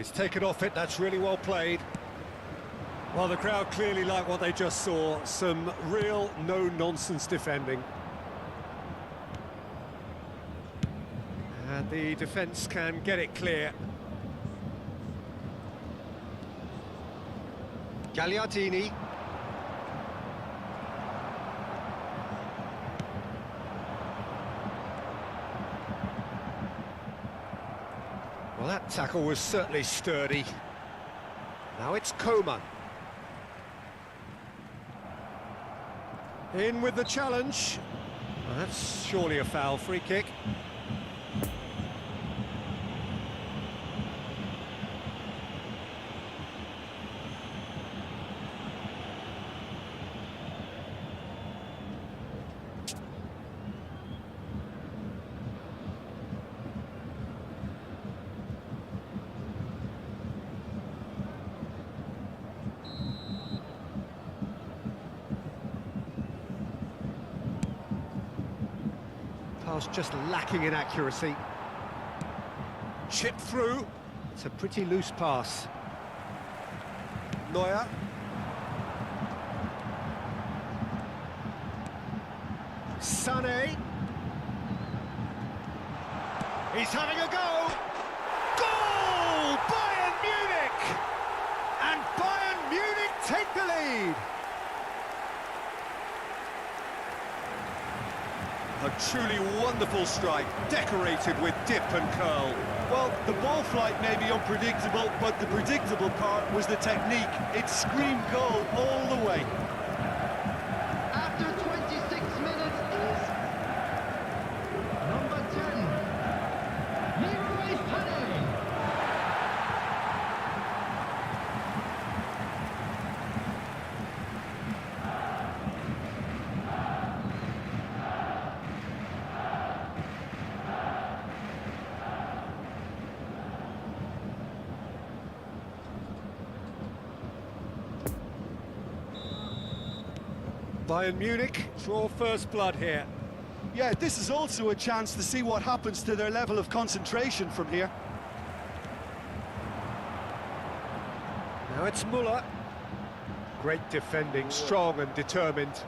he's taken off it, that's really well played. Well, the crowd clearly like what they just saw, some real no-nonsense defending. And the defence can get it clear. Gagliardini. Well, that tackle was certainly sturdy. Now it's Coman. In with the challenge. Well, that's surely a foul, free kick. Pass just lacking in accuracy. Chip through. It's a pretty loose pass. Neuer. Sané. He's having a go. Goal! Bayern Munich! And Bayern Munich take the lead. A truly wonderful strike, decorated with dip and curl. Well, the ball flight may be unpredictable, but the predictable part was the technique. It screamed goal all the way. After 26 minutes is number 10, Leroy Sané. Bayern Munich draw first blood here. Yeah, this is also a chance to see what happens to their level of concentration from here. Now it's Müller. Great defending, strong and determined.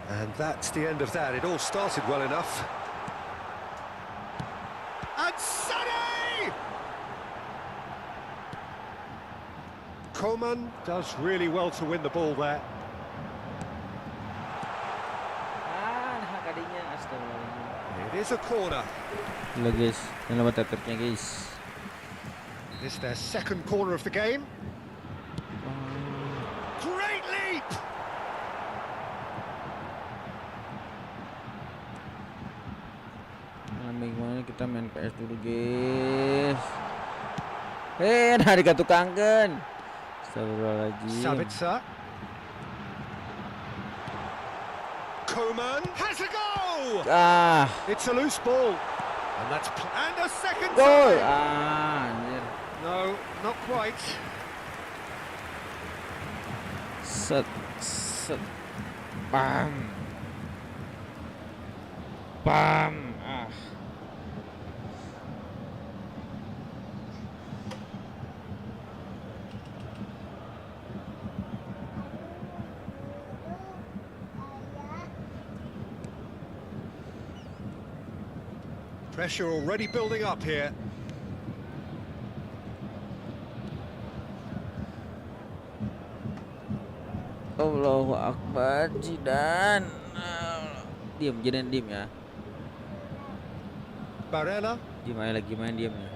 And that's the end of that. It all started well enough. And Sané! Coman does really well to win the ball there. Nakakadinya, astagfirullahaladzim. It is a corner. Gila guys, yang lewat tetapnya guys. It is their second corner of the game. Great leap! Bagaimana kita main PS dulu guys. Nah dikatukangkeun. Astagfirullahaladzim. Sabitzer. Coman has a go! It's a loose ball. And that's and a second Goal. time. Anjir. No, not quite. Set. Bam. Pressure already building up here. Allahu Akbar, Zidane. Diam ya. Barella. Diam aja lagi main diam ya.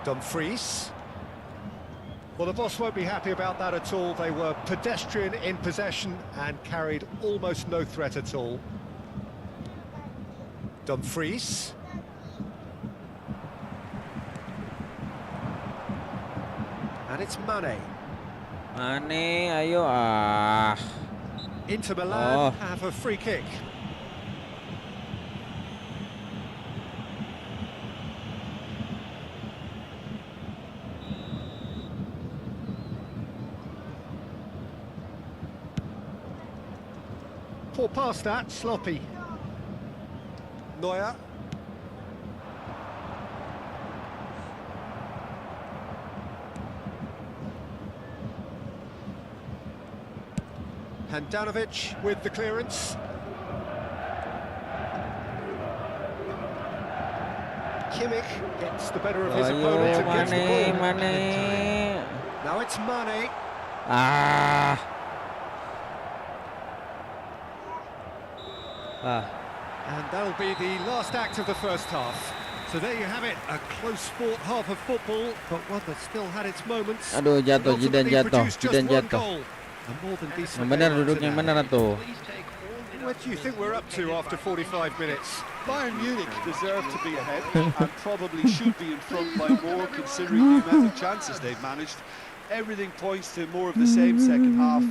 Dumfries. Well, the boss won't be happy about that at all. They were pedestrian in possession and carried almost no threat at all. Dumfries. And it's Mane. Mane, ayo Inter Milan have a free kick. Poor pass that, sloppy. Neuer. Handanovic with the clearance. Kimmich gets the better of his opponent Ayo and gets the ball. Mane. Now it's Mane. Ah. And that'll be the last act of the first half. So there you have it, a close-fought half of football, but one that still had its moments. Aduh, jatuh, And Zidane ultimately jatuh, produced just Zidane one jatuh. goal. A more than decent Yang benar game up to duduknya, yang now. benar tuh. What do you think we're up to after 45 minutes? Bayern Munich deserve to be ahead and probably should be in front by more, considering the amount of chances they've managed. Everything points to more of the same second half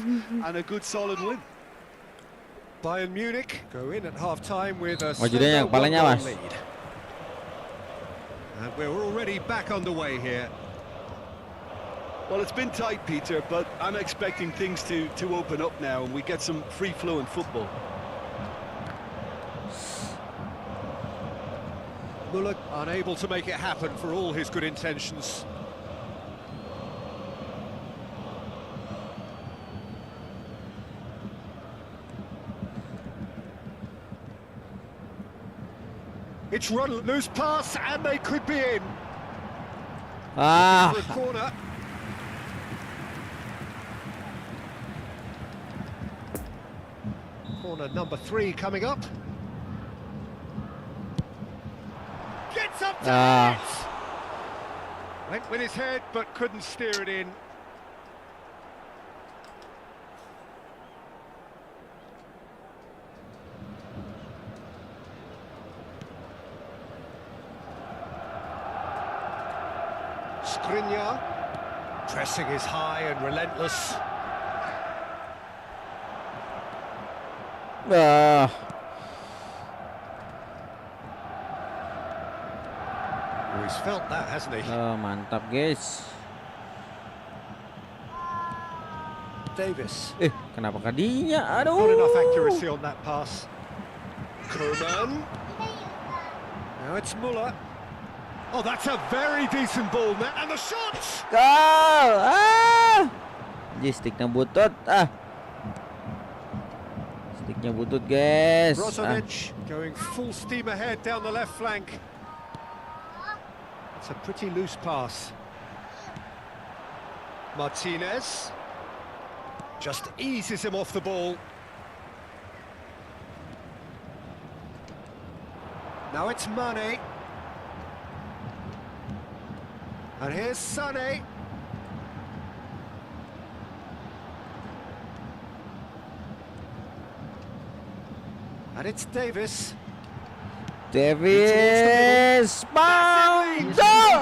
and a good solid win. Bayern Munich go in at half-time with a Oh, jadinya slender kepalanya, one-goal Mas. lead. And we're already back underway here. Well, it's been tight, Peter, but I'm expecting things to open up now and we get some free-flowing football. Muller unable to make it happen for all his good intentions. It's run, loose pass, and they could be in Ah. for a corner. Corner number 3 coming up. Gets up to it! Went with his head, but couldn't steer it in. Skriniar. Pressing is high and relentless. Ah. Oh, he's felt that, hasn't he? Oh, mantap, guys. Davis. Kenapa kadinya? Aduh. Not enough accuracy on that pass. Koeman. Now it's Muller. Oh, that's a very decent ball, man. And the shots! Gol! Ah! Ji, sticknya butut. Ah. Sticknya butut, guys. Ah. Brozovic going full steam ahead down the left flank. It's a pretty loose pass. Martinez just eases him off the ball. Now it's Mane. And here's Sané. And it's Davis. Davis. Bang! Goal!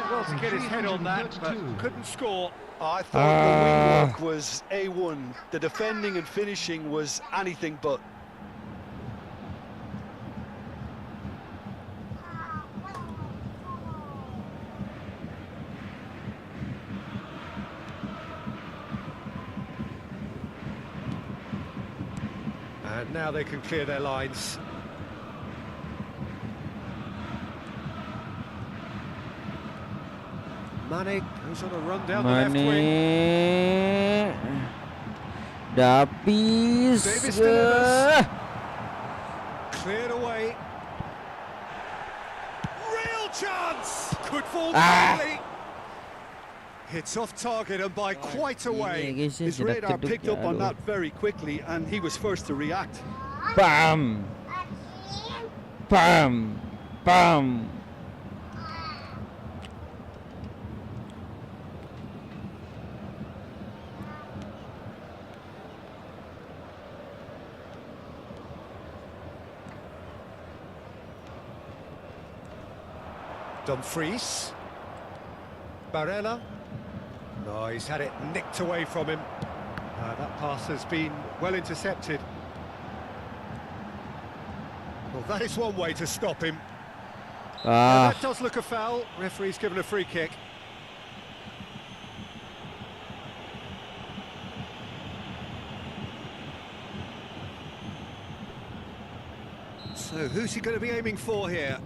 Well to get his head on that, but couldn't score. I thought the wing work was A1. The defending and finishing was anything but. And now they can clear their lines. Mane goes on a run down the left wing. Mane. Davis. Davis delivers. Cleared away. Real chance! Could fall badly. Hits off target and by quite a way. Ini, guys, His jedak radar jeduk picked ya, up on aduh. that very quickly and he was first to react. Bam. Bam. Bam. Dumfries. Barella. No, he's had it nicked away from him. That pass has been well intercepted. Well, that is one way to stop him. Ah. That does look a foul. Referee's given a free kick. So who's he going to be aiming for here?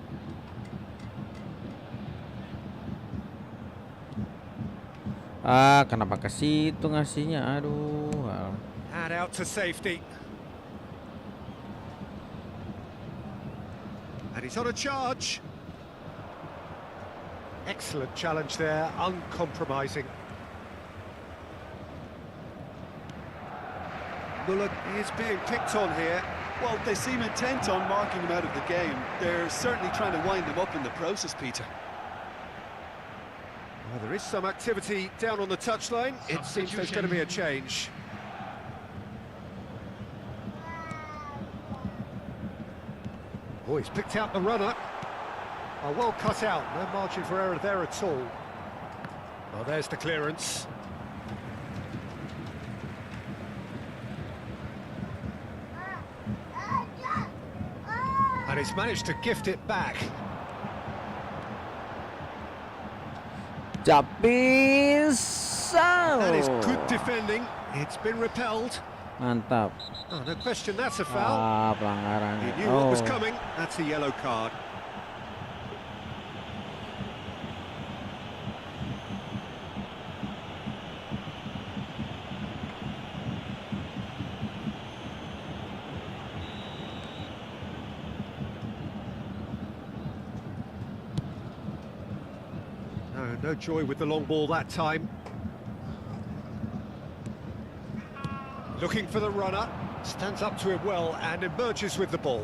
Ah, kenapa ke situ ngasihnya? Aduh. that out to safety. And he's on a charge. Excellent challenge there, uncompromising. Muller is being picked on here. Well, they seem intent on marking him out of the game. They're certainly trying to wind him up in the process, Peter. Well, there is some activity down on the touchline. It seems there's going to be a change. Oh, he's picked out the runner. Oh, well cut out. No margin for error there at all. Well, there's the clearance. And he's managed to gift it back. That is good defending. It's been repelled. Mantap. Oh, no question, that's a foul. Pelanggaran. He knew what was coming. That's a yellow card. No joy with the long ball that time. Looking for the runner, stands up to it well and emerges with the ball.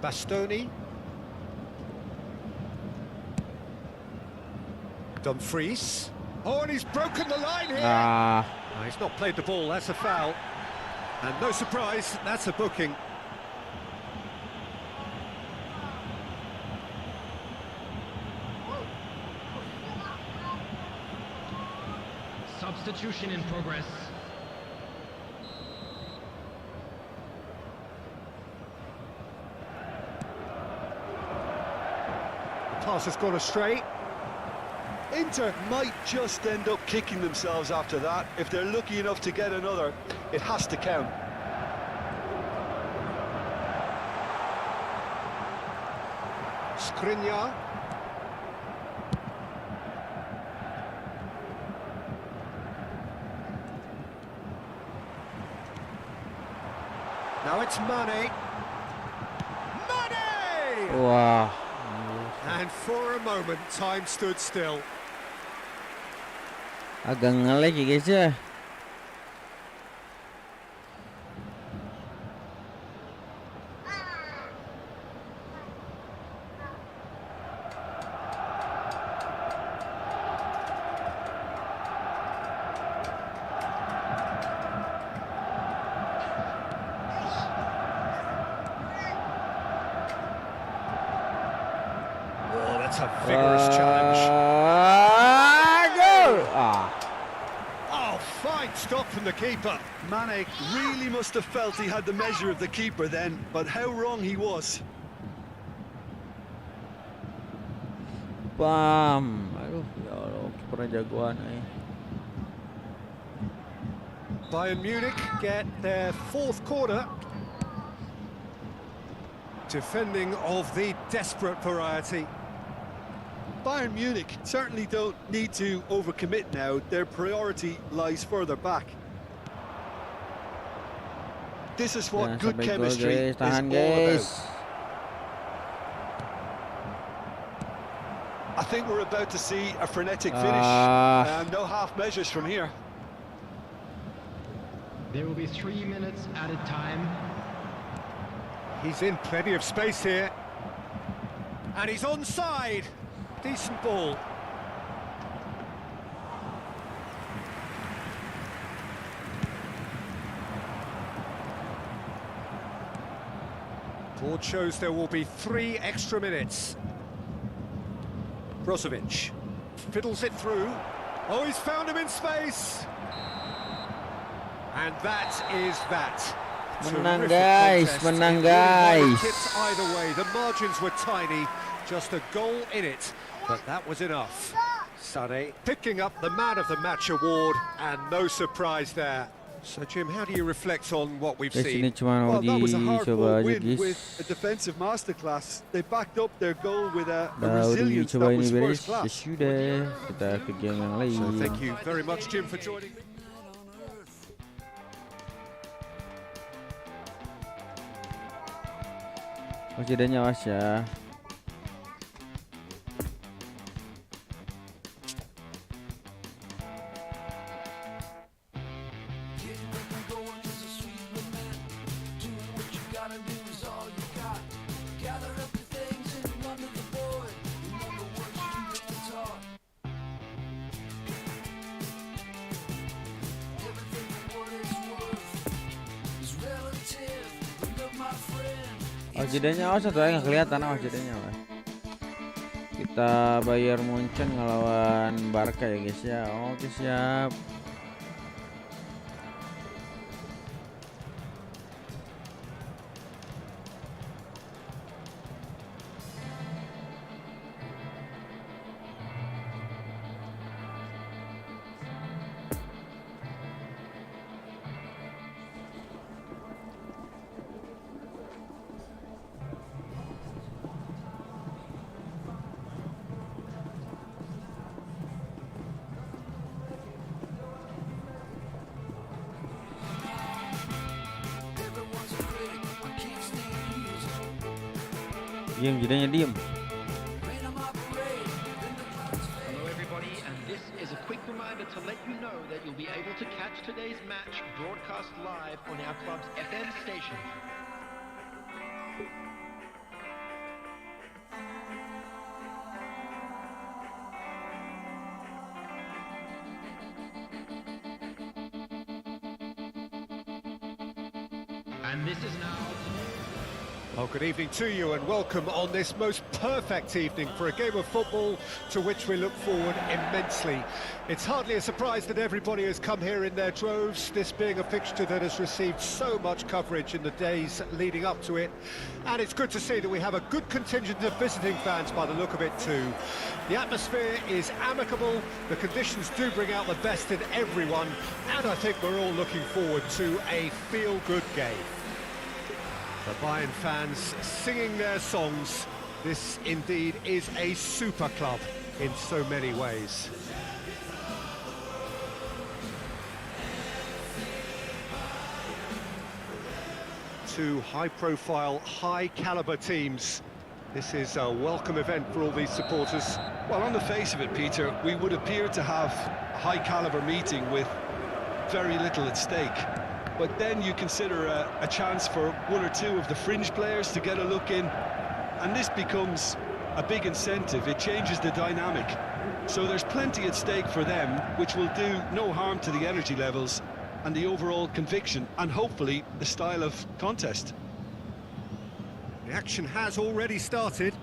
Bastoni. Dumfries. Oh, and he's broken the line here. No, he's not played the ball, that's a foul. And no surprise, that's a booking. Substitution in progress. The pass has gone astray. Inter might just end up kicking themselves after that. If they're lucky enough to get another, it has to count. Skriniar. Now it's Mane. Mane! Wah. And for a moment, time stood still. Agak ngelag ya guys ya. Oh, that's a vigorous challenge. Goal! Oh, fine stop from the keeper. Mane really must have felt he had the measure of the keeper then, but how wrong he was. Bam. Aduh, ya Allah, kipernya jagoan Bayern Munich get their fourth corner. Defending of the desperate variety. Bayern Munich certainly don't need to overcommit now. Their priority lies further back. This is what good chemistry is all about. I think we're about to see a frenetic finish, and no half measures from here. There will be 3 minutes added time. He's in plenty of space here. And he's onside. Decent ball. Board shows there will be 3 extra minutes. Brozovic fiddles it through. Oh, he's found him in space. And that is that. Menang Terrific guys, contest. menang It really might have guys. tipped either way. The margins were tiny, just a goal in it, but that was enough. Sané picking up the Man of the Match award, and no surprise there. So, Jim, how do you reflect on what we've Guys, ini seen? cuma Well, mau that was a dicoba hard-fought aja win guys. with a defensive masterclass. They backed up their goal with a Udah resilience dicoba that ini was beres, first ya class. sudah. Kita ke game yang lain. So, thank you very much, Jim, for joining me. Presidennya awas ya. Presidennya awas satu lagi nggak kelihatan presidennya mas. Kita Bayern Munchen ngelawan Barca ya guys ya. Oke siap. Diem, jadinya diem. Hello everybody, and this is a quick reminder to let you know that you'll be able to catch today's match broadcast live on our club's FM station. And this is now... Well, good evening to you and welcome on this most perfect evening for a game of football to which we look forward immensely. It's hardly a surprise that everybody has come here in their droves, this being a fixture that has received so much coverage in the days leading up to it. And it's good to see that we have a good contingent of visiting fans by the look of it too. The atmosphere is amicable, the conditions do bring out the best in everyone, and I think we're all looking forward to a feel-good game. The Bayern fans singing their songs. This indeed is a super club in so many ways. Two high-profile, high-caliber teams. This is a welcome event for all these supporters. Well, on the face of it, Peter, we would appear to have a high-caliber meeting with very little at stake. But then you consider a chance for one or two of the fringe players to get a look in, and this becomes a big incentive. It changes the dynamic. So there's plenty at stake for them, which will do no harm to the energy levels and the overall conviction, and hopefully the style of contest. The action has already started.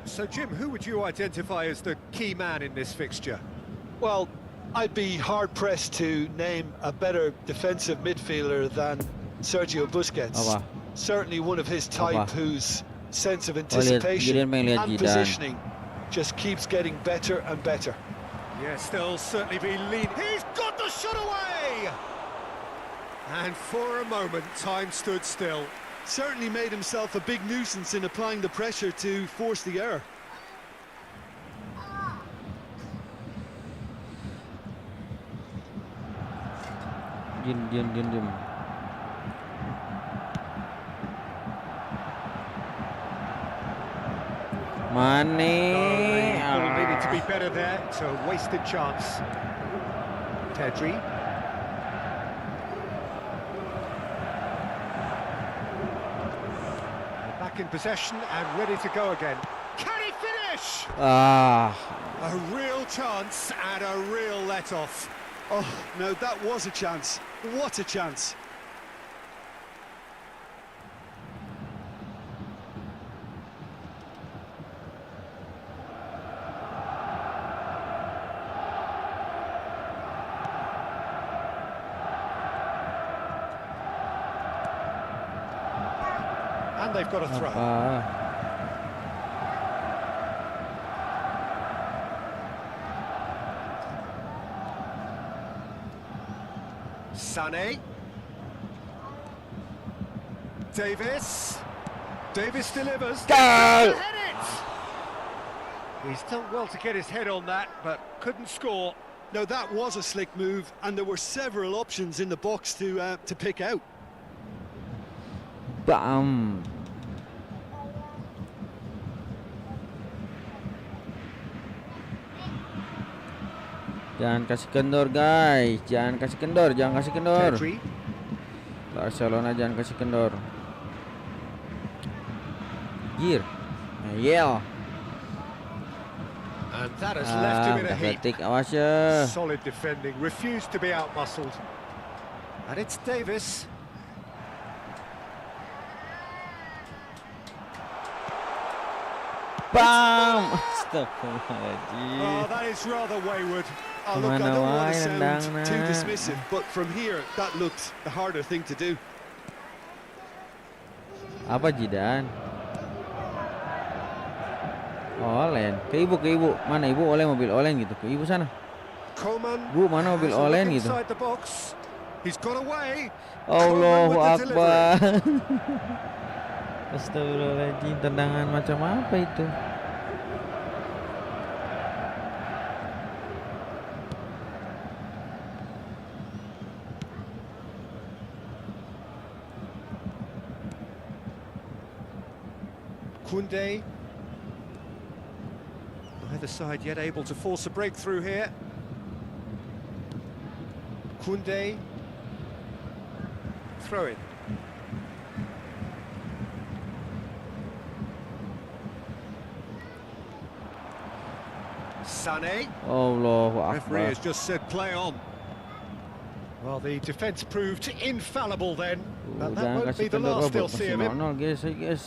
So, Jim, who would you identify as the key man in this fixture? Well, I'd be hard-pressed to name a better defensive midfielder than Sergio Busquets. Certainly one of his type whose sense of anticipation and positioning just keeps getting better and better. Yes, they'll certainly be lean. He's got the shot away! And for a moment, time stood still. Certainly made himself a big nuisance in applying the pressure to force the error. Diam. Mane. Ball needed to be better there. It's a wasted chance. Pedri. Back in possession and ready to go again. Can he finish? A real chance and a real let-off. Oh, no, that was a chance. What a chance. And they've got a throw. Sané. Davis delivers. Goal! He's done well to get his head on that, but couldn't score. No, that was a slick move, and there were several options in the box to pick out. Bam. Jangan kasih kendor guys, jangan kasih kendor, jangan kasih kendor. Pedri. Barcelona jangan kasih kendor. Gir, yel. And that has left him in a heap. Detik, awas ya. Solid defending, refused to be outmuscled. And it's Davis. Bam! Astagfirullahaladzim. Oh, that is rather wayward. Oh, look, I Kemana don't want wae to sound nendangna. too dismissive, but from here, that looked the harder thing to do. Apa Jidan? Olen, ke ibu. Mana ibu? Oleh mobil Olen gitu. Ke ibu sana. Coman. Bu, mana mobil has a look Olen gitu. inside the box. He's got away. Allahu Coman with the Akbar. Astagfirullahaladzim, tendangan macam apa itu? Koundé. Neither side yet able to force a breakthrough here. Koundé. Throw it. Sané. Allahu Referee Akbar. has just said play on. Well, the defence proved infallible then, but that Jangan won't kasih be the kendor, last they'll masih see of him. 0-0 guys, ayo guys.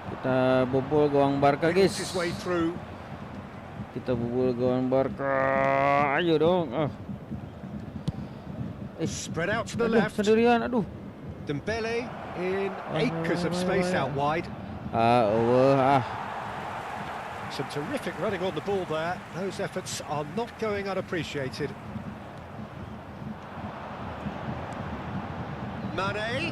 Kita bobol gawang Barca guys. Wriggles his way through. Kita bobol gawang Barca. Ayo dong. Spread out to the Aduh, left. sendirian, aduh. Dembele in acres of space out wide. Allah. Some terrific running on the ball there. Those efforts are not going unappreciated. Mane.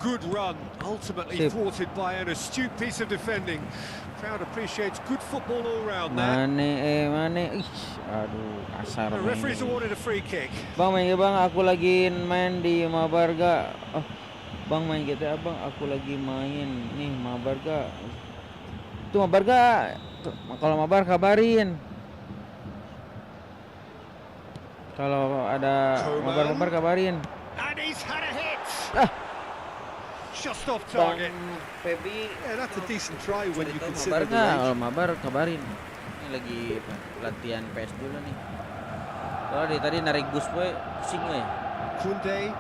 Good run, ultimately Sip. thwarted by an astute piece of defending. Crowd appreciates good football all round there. Mane. Ih, aduh, kasar The main referee's ini. awarded a free kick. Bang main bang, aku lagi main di Mabarga. Oh, bang main GTA bang, aku lagi main nih Mabarga. Itu Mabarga, kalau Mabar kabarin. Kalau ada Mabar kabarin. And he's had a hit. Just off Bang target. Pebi, Yeah, that's a decent try when you itu consider Mabar the nggak? range. Kalau Mabar kabarin. Ini lagi latihan PS dulu nih. Kalau dia tadi narik bus boy, pusing gue. Koundé.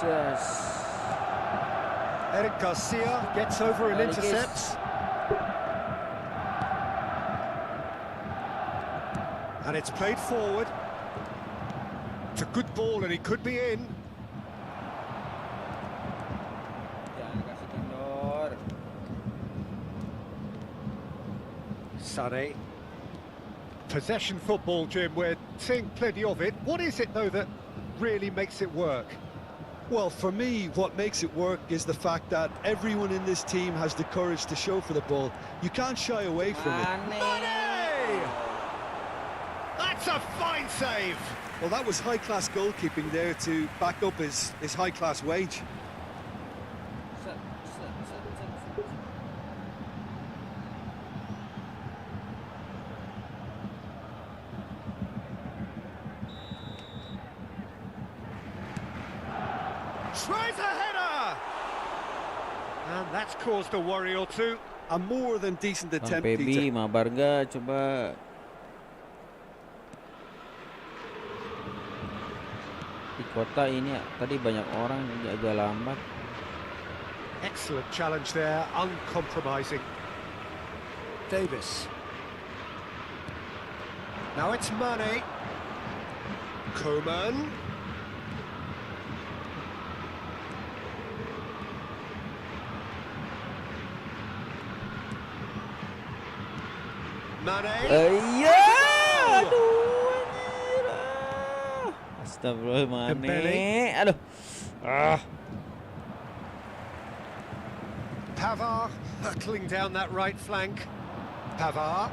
Just. Eric Garcia gets over and Rodriguez. intercepts. And it's played forward. It's a good ball and he could be in. Jangan kasih kendor. Sané. Possession football, Jim, we're seeing plenty of it. What is it, though, that really makes it work? Well, for me, what makes it work is the fact that everyone in this team has the courage to show for the ball. You can't shy away from it. Mane! That's a fine save! Well, that was high-class goalkeeping there to back up his high-class wage. Tries a header! And that's caused a worry or two. A more than decent Bang attempt, Pebi, Peter. Mabar nggak? Coba. Di kota ini tadi banyak orang, jadi agak lambat. Excellent challenge there, uncompromising. Davis. Now it's Mane. Coman. Mane. Iya, aduh, anjir. Astagfirullah, Mane. Dembele. Aduh. Pavard hurtling down that right flank. Pavard.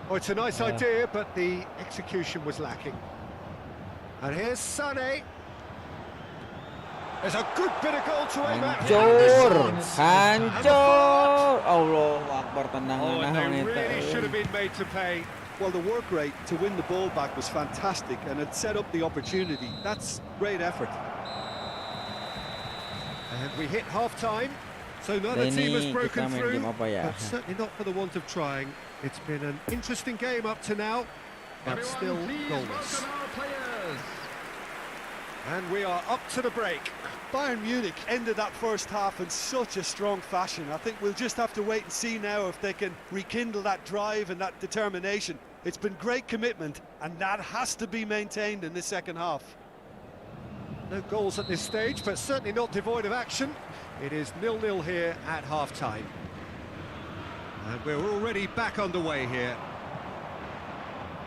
Oh, it's a nice idea, but the execution was lacking. And here's Sané. There's a good bit of goal to aim at. Hancur. Allahu Akbar, tendangan And naon they eta. really should have been made to pay. Well, the work rate to win the ball back was fantastic, and it set up the opportunity. That's great effort. And we hit half-time, so neither team has broken through, but certainly not for the want of trying. It's been an interesting game up to now, but still goalless. And we are up to the break. Bayern Munich ended that first half in such a strong fashion. I think we'll just have to wait and see now if they can rekindle that drive and that determination. It's been great commitment, and that has to be maintained in the second half. No goals at this stage, but certainly not devoid of action. It is 0-0 here at half-time. And we're already back underway here.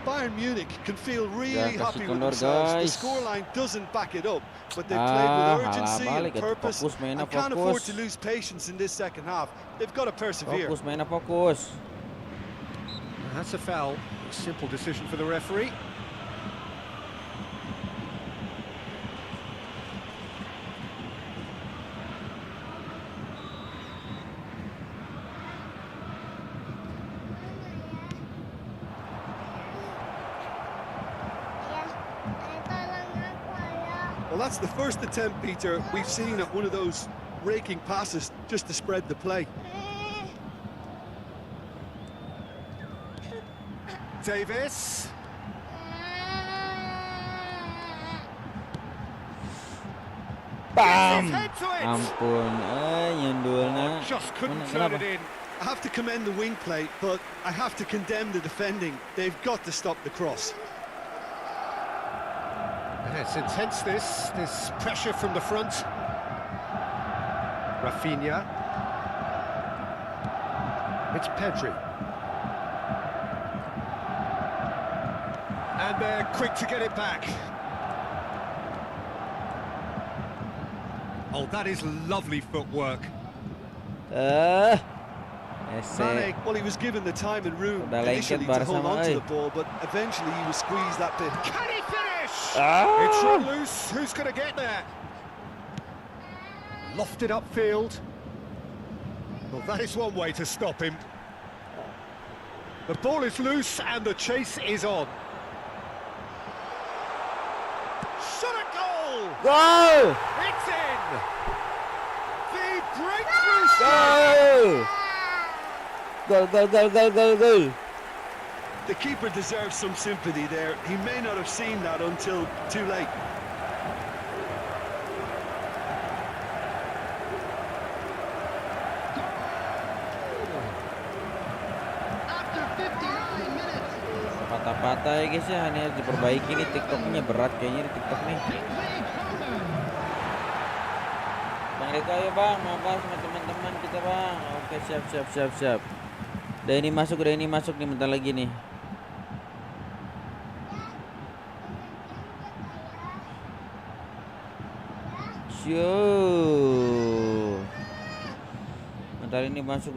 Bayern Munich can feel really Ya, happy kasih with kendor, themselves. guys. The scoreline doesn't back it up, but they played with urgency balik, and purpose fokus, mainnya and can't afford fokus. to lose patience in this second half. They've got to persevere. Fokus, mainnya fokus. And that's a foul. A simple decision for the referee. Well, that's the first attempt, Peter, we've seen at one of those raking passes just to spread the play. Davis. Bam! Head to it. Ampun, nyundulnya. Just couldn't Mana- turn kenapa? it in. I have to commend the wing play, but I have to condemn the defending. They've got to stop the cross. Yeah, it's intense, this pressure from the front. Rafinha. It's Pedri. And they're quick to get it back. Oh, that is lovely footwork. Mane, well, he was given the time and room Udah initially lengket to hold Barca, on to oi. the ball, but eventually he was squeezed that bit. Can he finish? Ah! It's run loose. Who's going to get there? Lofted upfield. Well, that is one way to stop him. The ball is loose and the chase is on. Shot at goal! Gol! It's in! The breakthrough strike! Gol! Gol! The keeper deserves some sympathy there. He may not have seen that until too late. After 59 minutes. Patah-patah ya guys ya, ini harus diperbaiki nih TikToknya, berat kayaknya di TikTok nih. Bang Deko, ayo bang, mau bahas sama teman-teman kita bang. Oke, siap. Udah ini masuk nih, bentar lagi nih. Bentar ini masuk.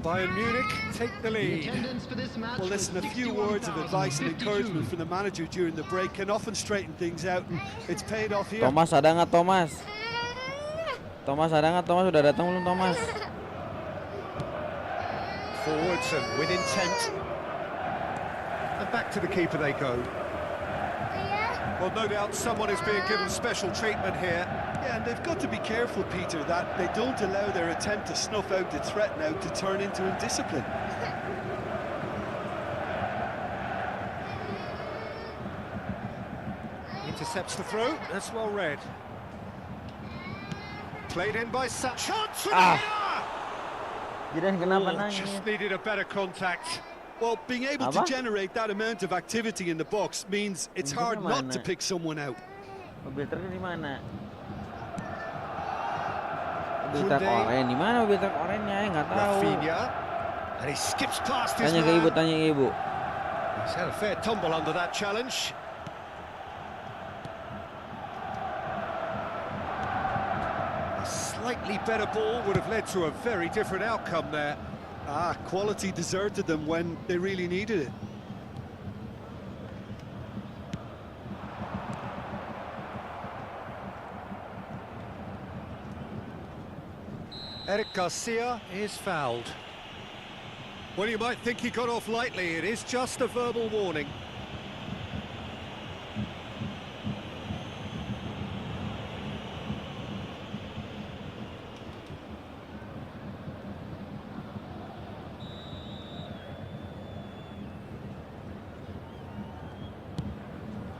Bayern Munich take the The lead. attendance for this match Well, was listen, a few words of advice and 61,052. encouragement from the manager during the break can often straighten things out, and it's paid off here. Thomas ada nggak Thomas? Thomas udah datang belum Thomas? Forwards and with intent. And back to the keeper they go. Well, no doubt someone is being given special treatment here. Yeah, and they've got to be careful, Peter, that they don't allow their attempt to snuff out the threat now to turn into indiscipline. Intercepts the throw. That's well read. Played in by Chance! Jiran kenapa nangis? Just needed a better contact. Well, being able to Apa? generate that amount of activity in the box means it's Ini hard not to mana? pick someone out. Mobil truk di mana? Mobil truk Kunde. oren di mana? Mobil truk orennya? Nggak tahu. Rafinha. And he skips past his Tanya ke ibu, man. tanya ke ibu. He's had a fair tumble under that challenge. A slightly better ball would have led to a very different outcome there. Quality deserted them when they really needed it. Eric Garcia is fouled. Well, you might think he got off lightly. It is just a verbal warning.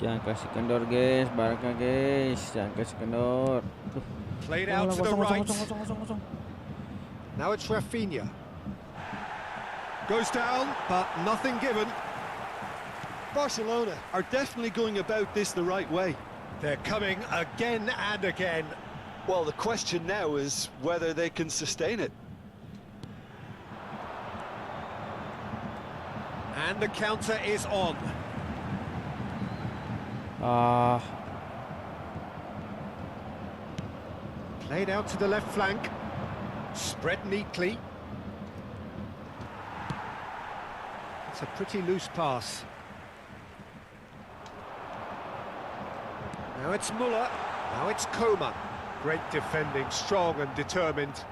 Jangan kasih kendor guys, Barca guys, jangan kasih kendor. Played out to the right. Now it's Rafinha. Goes down, but nothing given. Barcelona are definitely going about this the right way. They're coming again and again. Well, the question now is whether they can sustain it. And the counter is on. Played out to the left flank. Spread neatly. It's a pretty loose pass. Now it's Müller. Now it's Coman. Great defending, strong and determined.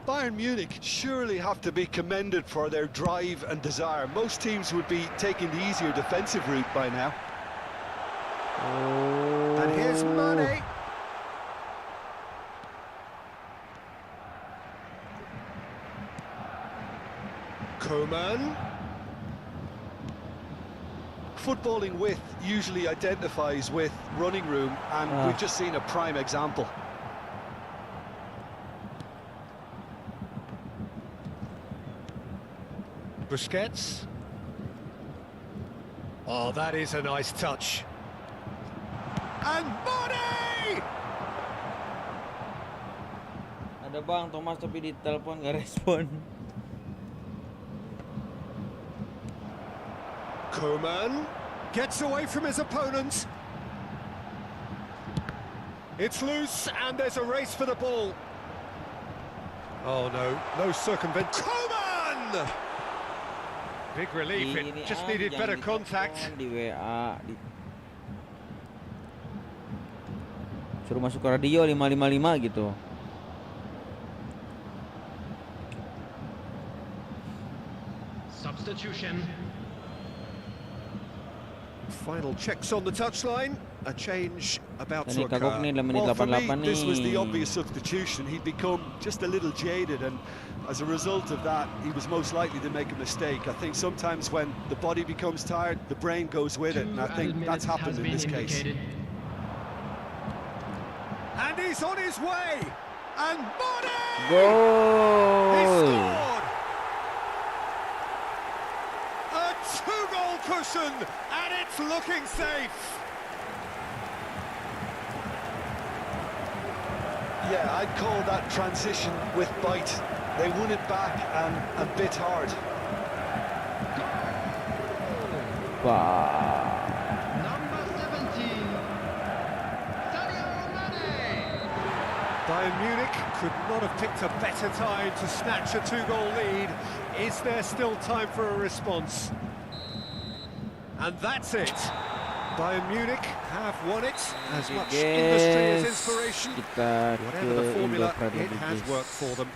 Bayern Munich surely have to be commended for their drive and desire. Most teams would be taking the easier defensive route by now. And here's Mane. Coman. Footballing width usually identifies with running room, and we've just seen a prime example. Busquets. Oh, that is a nice touch. And Mane! Ada bang Thomas tapi di telepon nggak respon. Coman gets away from his opponent. It's loose and there's a race for the ball. Oh no, no circumvent. Coman! Big relief, it just needed better contact. Di WA suruh masuk ke radio 555 gitu. Substitution. Final checks on the touchline. A change about to Ini kagok occur. nih 6 menit Well, for me, 88 nih. this was the obvious substitution. He'd become just a little jaded, and as a result of that, he was most likely to make a mistake. I think sometimes when the body becomes tired, the brain goes with it, and I think that's happened in this case. And he's on his way. And Mane! He Goal! scored! A two-goal cushion, and it's looking safe. Yeah, I'd call that transition with bite. They won it back and a bit hard. Wah. Number 17, Sadio Mane. Bayern Munich could not have picked a better time to snatch a two-goal lead. Is there still time for a response? And that's it. Bayern Munich have won it. As much industry as inspiration. Whatever the formula, it has worked for them.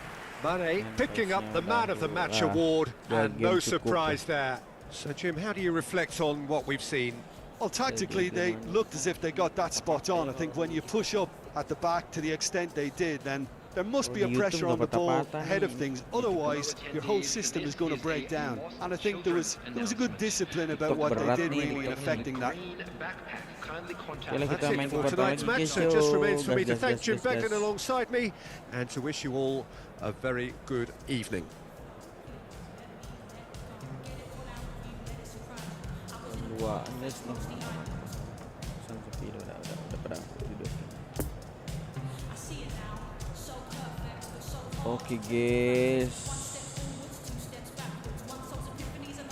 Mane picking up the Man of the Match award, and no surprise there. So, Jim, how do you reflect on what we've seen? Well, tactically, they looked as if they got that spot on. I think when you push up at the back to the extent they did, then there must be a pressure on the ball ahead of things. Otherwise, your whole system is going to break down. And I think there was a good discipline about what they did really in affecting that. That's it for tonight's match, so it just remains for me to thank Jim Beglin alongside me and to wish you all a very good evening. Oke guys,